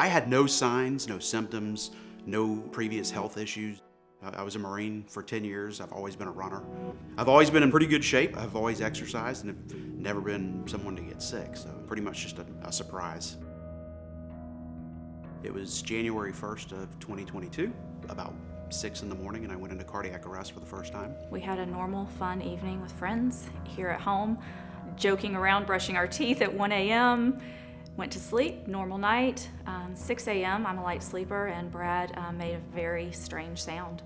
I had no signs, no symptoms, no previous health issues. I was a Marine for 10 years. I've always been a runner. I've always been in pretty good shape. I've always exercised and have never been someone to get sick, so pretty much just a surprise. It was January 1st of 2022, about 6 in the morning, and I went into cardiac arrest for the first time. We had a normal, fun evening with friends here at home, joking around, brushing our teeth at 1 a.m., went to sleep, normal night. 6 a.m., I'm a light sleeper, and Brad made a very strange sound.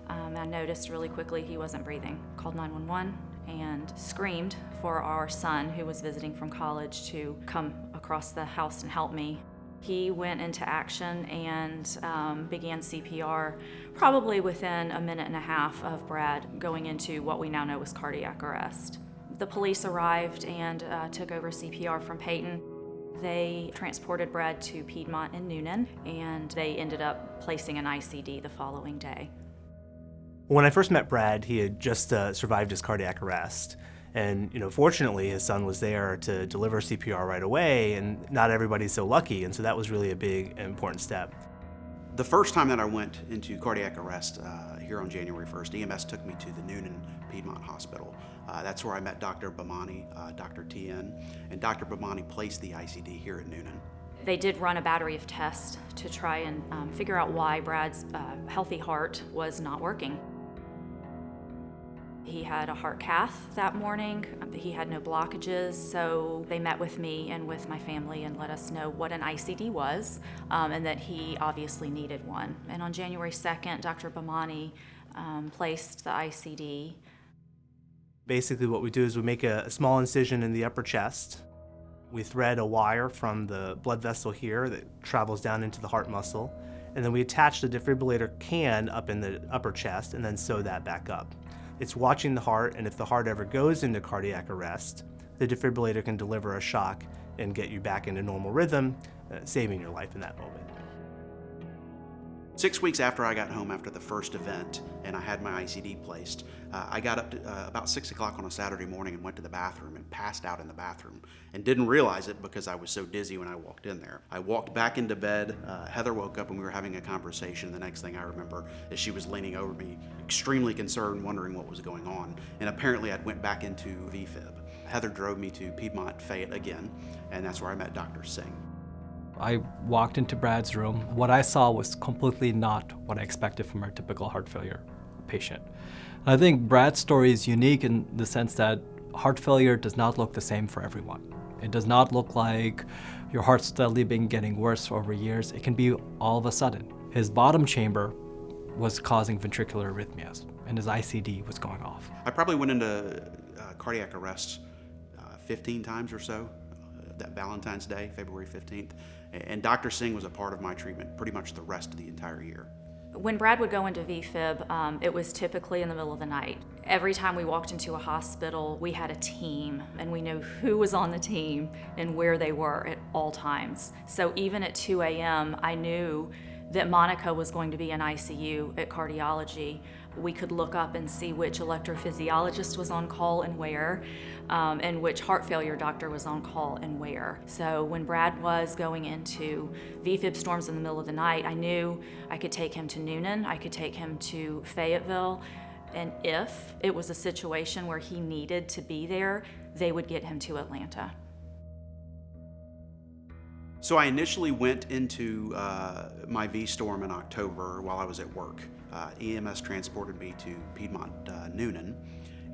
I noticed really quickly he wasn't breathing. Called 911 and screamed for our son, who was visiting from college, to come across the house and help me. He went into action and began CPR probably within a minute and a half of Brad going into what we now know as cardiac arrest. The police arrived and took over CPR from Peyton. They transported Brad to Piedmont in Noonan, and they ended up placing an ICD the following day. When I first met Brad, he had just survived his cardiac arrest. And fortunately, his son was there to deliver CPR right away, and not everybody's so lucky, and so that was really a big and important step. The first time that I went into cardiac arrest here on January 1st, EMS took me to the Noonan Piedmont Hospital. That's where I met Dr. Bamani, Dr. TN, and Dr. Bamani placed the ICD here at Noonan. They did run a battery of tests to try and figure out why Brad's healthy heart was not working. He had a heart cath that morning. He had no blockages, so they met with me and with my family and let us know what an ICD was, and that he obviously needed one. And on January 2nd, Dr. Bamani placed the ICD. Basically what we do is we make a small incision in the upper chest. We thread a wire from the blood vessel here that travels down into the heart muscle, and then we attach the defibrillator can up in the upper chest and then sew that back up. It's watching the heart, and if the heart ever goes into cardiac arrest, the defibrillator can deliver a shock and get you back into normal rhythm, saving your life in that moment. 6 weeks after I got home after the first event and I had my ICD placed, I got up to about 6 o'clock on a Saturday morning and went to the bathroom and passed out in the bathroom and didn't realize it because I was so dizzy when I walked in there. I walked back into bed. Heather woke up and we were having a conversation. The next thing I remember is she was leaning over me, extremely concerned, wondering what was going on. And apparently I'd went back into V-fib. Heather drove me to Piedmont Fayette again, and that's where I met Dr. Singh. I walked into Brad's room. What I saw was completely not what I expected from a typical heart failure patient. I think Brad's story is unique in the sense that heart failure does not look the same for everyone. It does not look like your heart's steadily been getting worse over years. It can be all of a sudden. His bottom chamber was causing ventricular arrhythmias, and his ICD was going off. I probably went into cardiac arrest 15 times or so that Valentine's Day, February 15th. And Dr. Singh was a part of my treatment pretty much the rest of the entire year. When Brad would go into V-fib, it was typically in the middle of the night. Every time we walked into a hospital, we had a team, and we knew who was on the team and where they were at all times. So even at 2 a.m., I knew that Monica was going to be in ICU at Cardiology. We could look up and see which electrophysiologist was on call and where, and which heart failure doctor was on call and where. So when Brad was going into V-fib storms in the middle of the night, I knew I could take him to Noonan, I could take him to Fayetteville, and if it was a situation where he needed to be there, they would get him to Atlanta. So I initially went into my V-storm in October while I was at work. EMS transported me to Piedmont Noonan,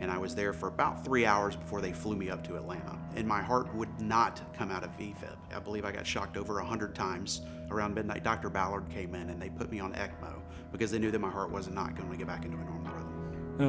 and I was there for about 3 hours before they flew me up to Atlanta. And my heart would not come out of V-fib. I believe I got shocked over 100 times. Around midnight, Dr. Ballard came in and they put me on ECMO because they knew that my heart was not going to get back into a normal rhythm.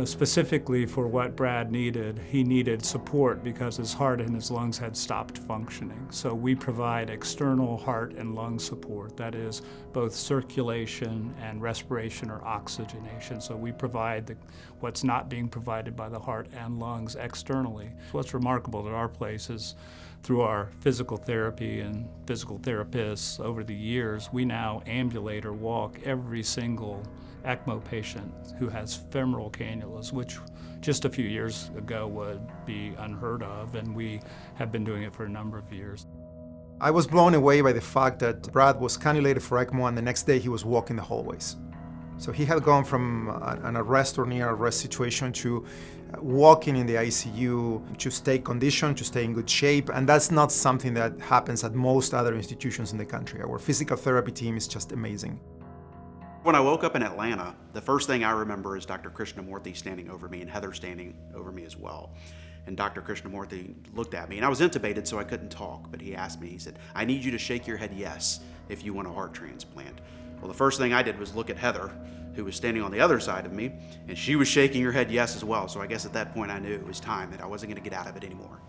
Specifically for what Brad needed, he needed support because his heart and his lungs had stopped functioning. So we provide external heart and lung support, that is both circulation and respiration or oxygenation. So we provide what's not being provided by the heart and lungs externally. What's remarkable at our place is through our physical therapy and physical therapists over the years, we now ambulate or walk every single ECMO patient who has femoral cannulas, which just a few years ago would be unheard of, and we have been doing it for a number of years. I was blown away by the fact that Brad was cannulated for ECMO and the next day he was walking the hallways. So he had gone from an arrest or near arrest situation to walking in the ICU to stay conditioned, to stay in good shape, and that's not something that happens at most other institutions in the country. Our physical therapy team is just amazing. When I woke up in Atlanta, the first thing I remember is Dr. Krishnamurthy standing over me and Heather standing over me as well. And Dr. Krishnamurthy looked at me, and I was intubated, so I couldn't talk, but he asked me, he said, "I need you to shake your head yes if you want a heart transplant." Well, the first thing I did was look at Heather, who was standing on the other side of me, and she was shaking her head yes as well. So I guess at that point I knew it was time, that I wasn't going to get out of it anymore.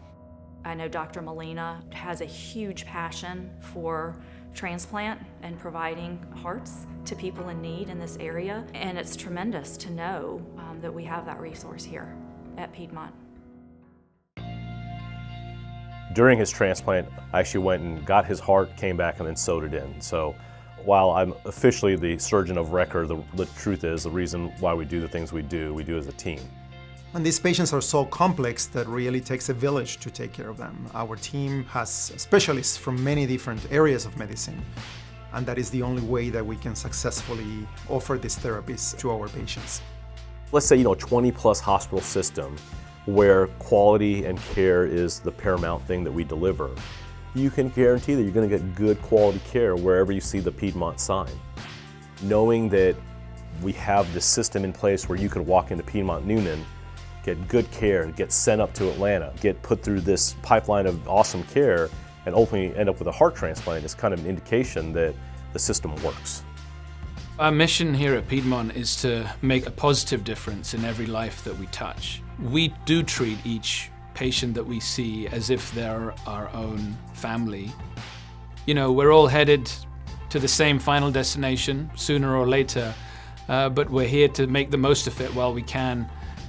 I know Dr. Molina has a huge passion for transplant and providing hearts to people in need in this area, and it's tremendous to know that we have that resource here at Piedmont. During his transplant, I actually went and got his heart, came back, and then sewed it in. So while I'm officially the surgeon of record, the truth is the reason why we do the things we do as a team. And these patients are so complex that really takes a village to take care of them. Our team has specialists from many different areas of medicine, and that is the only way that we can successfully offer these therapies to our patients. Let's say, 20+ hospital system where quality and care is the paramount thing that we deliver. You can guarantee that you're going to get good quality care wherever you see the Piedmont sign. Knowing that we have this system in place where you can walk into Piedmont Noonan, get good care, get sent up to Atlanta, get put through this pipeline of awesome care, and ultimately end up with a heart transplant is kind of an indication that the system works. Our mission here at Piedmont is to make a positive difference in every life that we touch. We do treat each patient that we see as if they're our own family. We're all headed to the same final destination sooner or later, but we're here to make the most of it while we can,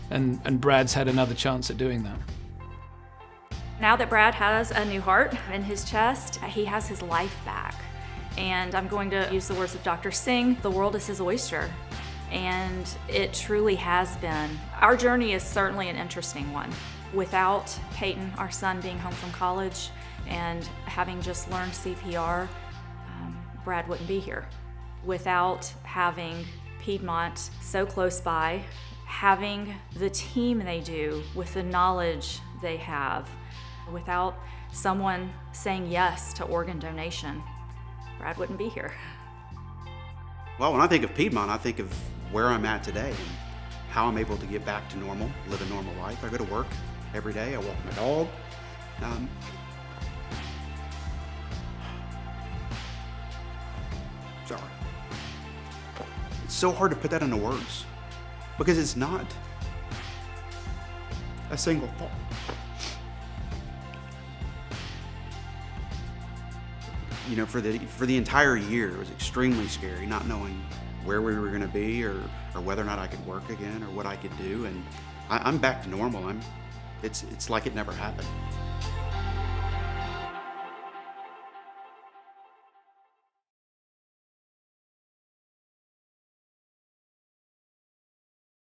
and Brad's had another chance at doing that. Now that Brad has a new heart in his chest, he has his life back. And I'm going to use the words of Dr. Singh, the world is his oyster. And it truly has been. Our journey is certainly an interesting one. Without Peyton, our son, being home from college and having just learned CPR, Brad wouldn't be here. Without having Piedmont so close by, having the team they do with the knowledge they have, without someone saying yes to organ donation, Brad wouldn't be here. Well, when I think of Piedmont, I think of where I'm at today and how I'm able to get back to normal, live a normal life. I go to work every day, I walk my dog. Sorry. It's so hard to put that into words because it's not a single thought. For the entire year, it was extremely scary, not knowing where we were going to be or whether or not I could work again or what I could do. And I'm back to normal. It's like it never happened.